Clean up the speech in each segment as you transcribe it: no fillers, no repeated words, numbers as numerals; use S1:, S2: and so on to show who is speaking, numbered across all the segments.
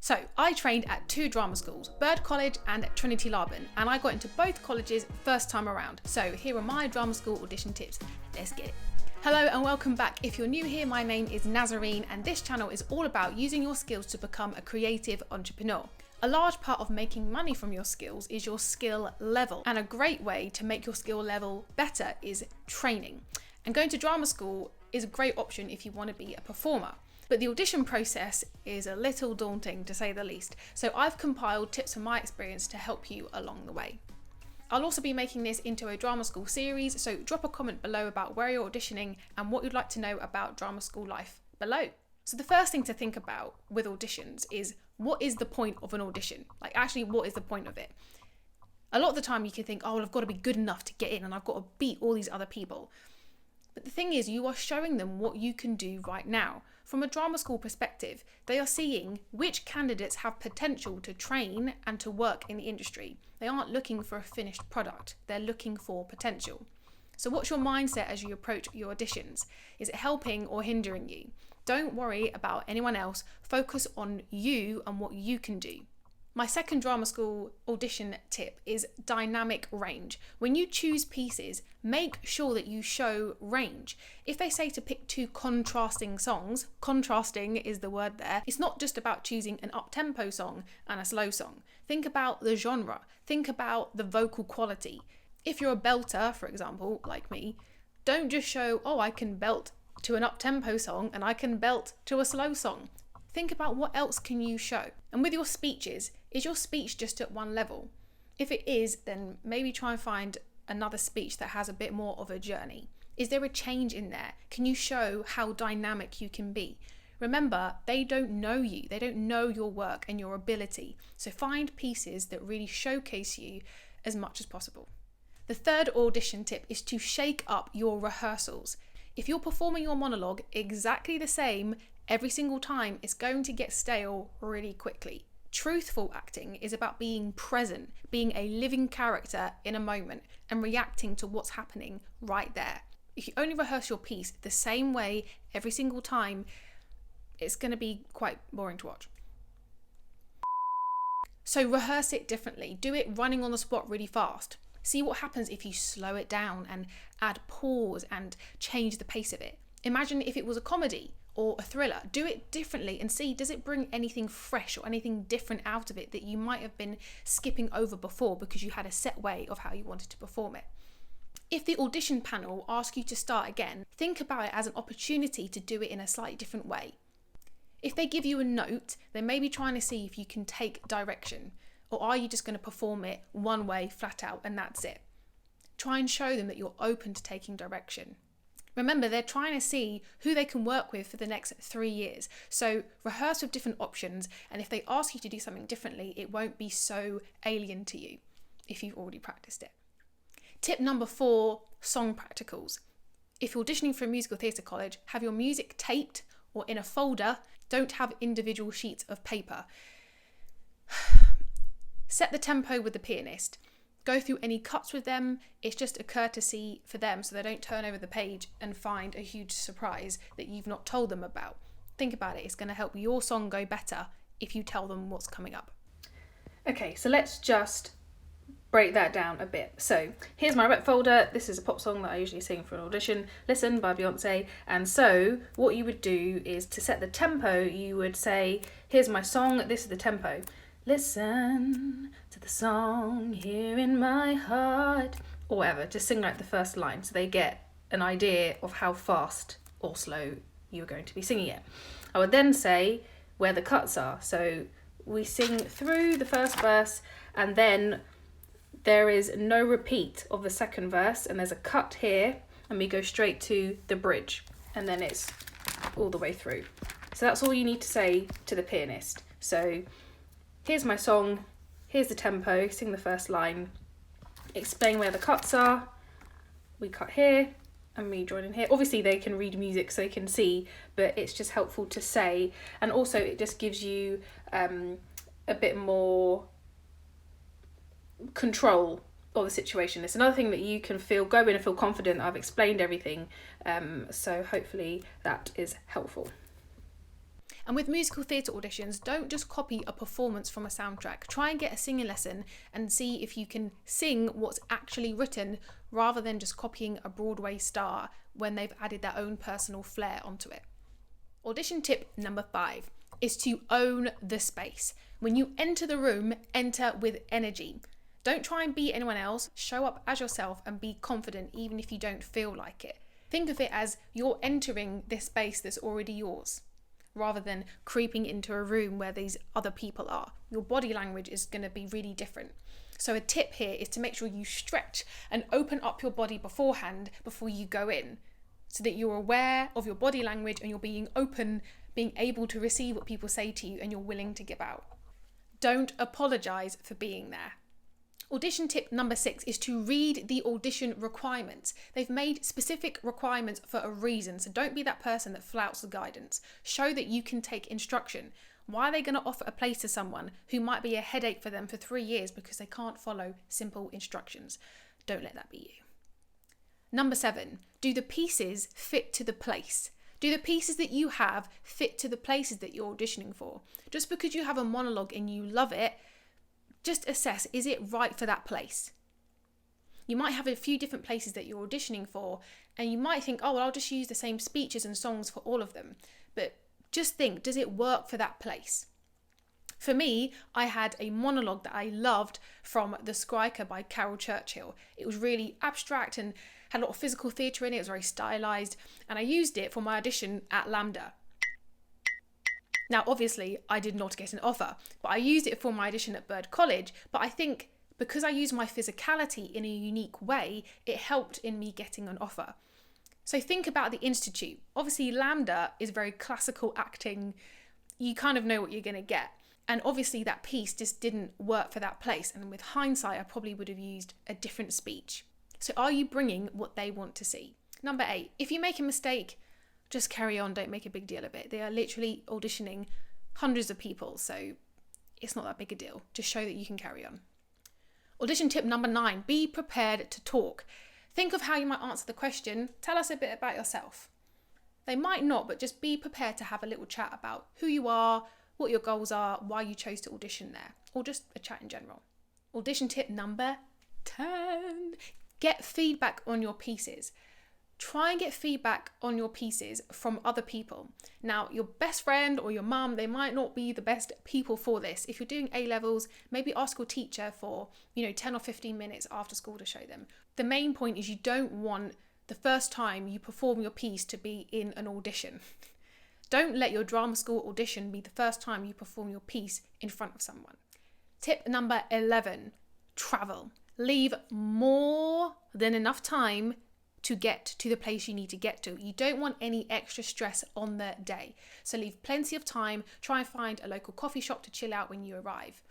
S1: So I trained at 2 drama schools, Bird College and Trinity Laban, and I got into both colleges first time around. So here are my drama school audition tips. Let's get it. Hello and welcome back. If you're new here, my name is Nazerene and this channel is all about using your skills to become a creative entrepreneur. A large part of making money from your skills is your skill level, and a great way to make your skill level better is training. And going to drama school is a great option if you want to be a performer. But the audition process is a little daunting, to say the least, so I've compiled tips from my experience to help you along the way. I'll also be making this into a drama school series, so drop a comment below about where you're auditioning and what you'd like to know about drama school life below. So the first thing to think about with auditions is, what is the point of an audition? Like, actually, what is the point of it? A lot of the time you can think, oh, well, I've got to be good enough to get in and I've got to beat all these other people. But the thing is, you are showing them what you can do right now. From a drama school perspective, they are seeing which candidates have potential to train and to work in the industry. They aren't looking for a finished product, they're looking for potential. So what's your mindset as you approach your auditions? Is it helping or hindering you? Don't worry about anyone else, focus on you and what you can do. My second drama school audition tip is dynamic range. When you choose pieces, make sure that you show range. If they say to pick 2 contrasting songs, contrasting is the word there, it's not just about choosing an up-tempo song and a slow song. Think about the genre, think about the vocal quality. If you're a belter, for example, like me, don't just show, oh, I can belt to an up-tempo song and I can belt to a slow song. Think about what else can you show. And with your speeches, is your speech just at one level? If it is, then maybe try and find another speech that has a bit more of a journey. Is there a change in there? Can you show how dynamic you can be? Remember, they don't know you. They don't know your work and your ability. So find pieces that really showcase you as much as possible. The third audition tip is to shake up your rehearsals. If you're performing your monologue exactly the same every single time, it's going to get stale really quickly. Truthful acting is about being present, being a living character in a moment and reacting to what's happening right there. If you only rehearse your piece the same way every single time, it's going to be quite boring to watch. So rehearse it differently. Do it running on the spot really fast. See what happens if you slow it down and add pause and change the pace of it. Imagine if it was a comedy or a thriller. Do it differently and see, does it bring anything fresh or anything different out of it that you might have been skipping over before because you had a set way of how you wanted to perform it. If the audition panel asks you to start again, think about it as an opportunity to do it in a slightly different way. If they give you a note, they may be trying to see if you can take direction, or are you just going to perform it one way flat out and that's it? Try and show them that you're open to taking direction. Remember, they're trying to see who they can work with for the next 3 years. So rehearse with different options, and if they ask you to do something differently, it won't be so alien to you if you've already practiced it. Tip number 4, song practicals. If you're auditioning for a musical theatre college, have your music taped or in a folder. Don't have individual sheets of paper. Set the tempo with the pianist. Go through any cuts with them. It's just a courtesy for them so they don't turn over the page and find a huge surprise that you've not told them about. Think about it. It's going to help your song go better if you tell them what's coming up. Okay, so let's just break that down a bit. So here's my rep folder. This is a pop song that I usually sing for an audition. Listen by Beyonce. And so what you would do is, to set the tempo, you would say, here's my song. This is the tempo. Listen to the song here in my heart, or whatever. Just sing like the first line so they get an idea of how fast or slow you're going to be singing it. I would then say where the cuts are. So we sing through the first verse and then there is no repeat of the second verse and there's a cut here and we go straight to the bridge and then it's all the way through. So that's all you need to say to the pianist. So here's my song, here's the tempo, sing the first line, explain where the cuts are, we cut here and we join in here. Obviously they can read music so they can see, but it's just helpful to say, and also it just gives you a bit more control of the situation. It's another thing that you can go in and feel confident. I've explained everything, so hopefully that is helpful. And with musical theatre auditions, don't just copy a performance from a soundtrack. Try and get a singing lesson and see if you can sing what's actually written rather than just copying a Broadway star when they've added their own personal flair onto it. Audition tip number 5 is to own the space. When you enter the room, enter with energy. Don't try and be anyone else. Show up as yourself and be confident even if you don't feel like it. Think of it as you're entering this space that's already yours, rather than creeping into a room where these other people are. Your body language is going to be really different. So a tip here is to make sure you stretch and open up your body beforehand before you go in, so that you're aware of your body language and you're being open, being able to receive what people say to you, and you're willing to give out. Don't apologise for being there. Audition tip number 6 is to read the audition requirements. They've made specific requirements for a reason, so don't be that person that flouts the guidance. Show that you can take instruction. Why are they going to offer a place to someone who might be a headache for them for 3 years because they can't follow simple instructions? Don't let that be you. Number 7, do the pieces fit to the place? Do the pieces that you have fit to the places that you're auditioning for? Just because you have a monologue and you love it, just assess, is it right for that place? You might have a few different places that you're auditioning for, and you might think, oh, well, I'll just use the same speeches and songs for all of them. But just think, does it work for that place? For me, I had a monologue that I loved from The Skriker by Carol Churchill. It was really abstract and had a lot of physical theatre in it. It was very stylised, and I used it for my audition at LAMDA. Now, obviously, I did not get an offer, but I used it for my audition at Bird College. But I think because I used my physicality in a unique way, it helped in me getting an offer. So think about the Institute. Obviously, LAMDA is very classical acting. You kind of know what you're going to get. And obviously, that piece just didn't work for that place. And with hindsight, I probably would have used a different speech. So are you bringing what they want to see? Number 8, if you make a mistake, just carry on, don't make a big deal of it. They are literally auditioning hundreds of people, so it's not that big a deal. Just show that you can carry on. Audition tip number 9, be prepared to talk. Think of how you might answer the question. Tell us a bit about yourself. They might not, but just be prepared to have a little chat about who you are, what your goals are, why you chose to audition there, or just a chat in general. Audition tip number 10, get feedback on your pieces. Try and get feedback on your pieces from other people. Now, your best friend or your mum, they might not be the best people for this. If you're doing A-levels, maybe ask your teacher for, 10 or 15 minutes after school to show them. The main point is you don't want the first time you perform your piece to be in an audition. Don't let your drama school audition be the first time you perform your piece in front of someone. Tip number 11, travel. Leave more than enough time to get to the place you need to get to. You don't want any extra stress on the day. So leave plenty of time. Try and find a local coffee shop to chill out when you arrive.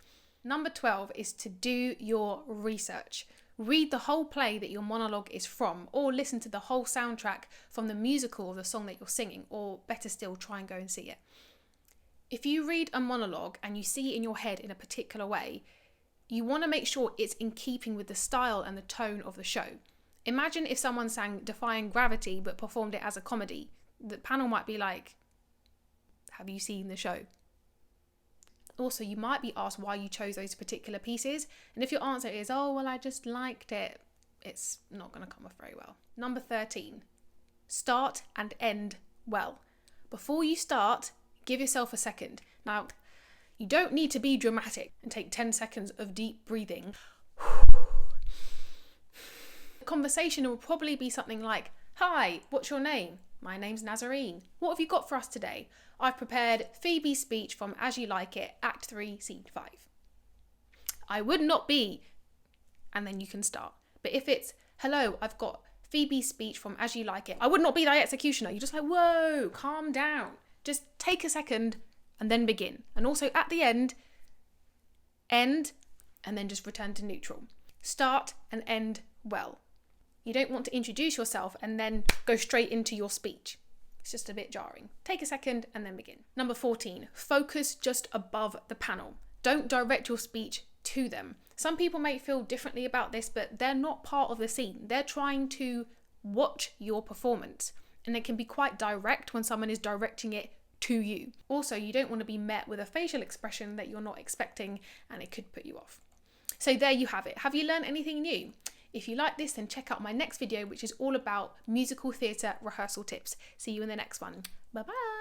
S1: Number 12 is to do your research. Read the whole play that your monologue is from, or listen to the whole soundtrack from the musical of the song that you're singing, or better still, try and go and see it. If you read a monologue and you see it in your head in a particular way, you want to make sure it's in keeping with the style and the tone of the show. Imagine if someone sang Defying Gravity but performed it as a comedy. The panel might be like, have you seen the show? Also, you might be asked why you chose those particular pieces. And if your answer is, oh, well, I just liked it, it's not going to come off very well. Number 13, start and end well. Before you start, give yourself a second. Now, you don't need to be dramatic and take 10 seconds of deep breathing. Conversation will probably be something like, hi, what's your name? My name's Nazerene. What have you got for us today? I've prepared Phoebe's speech from As You Like It, Act 3, Scene 5. I would not be, and then you can start. But if it's, hello, I've got Phoebe's speech from As You Like It, I would not be thy executioner. You're just like, whoa, calm down. Just take a second and then begin. And also at the end, and then just return to neutral. Start and end well. You don't want to introduce yourself and then go straight into your speech. It's just a bit jarring. Take a second and then begin. Number 14, focus just above the panel. Don't direct your speech to them. Some people may feel differently about this, but they're not part of the scene. They're trying to watch your performance. And it can be quite direct when someone is directing it to you. Also, you don't want to be met with a facial expression that you're not expecting, and it could put you off. So there you have it. Have you learned anything new? If you like this, then check out my next video, which is all about musical theatre rehearsal tips. See you in the next one. Bye bye.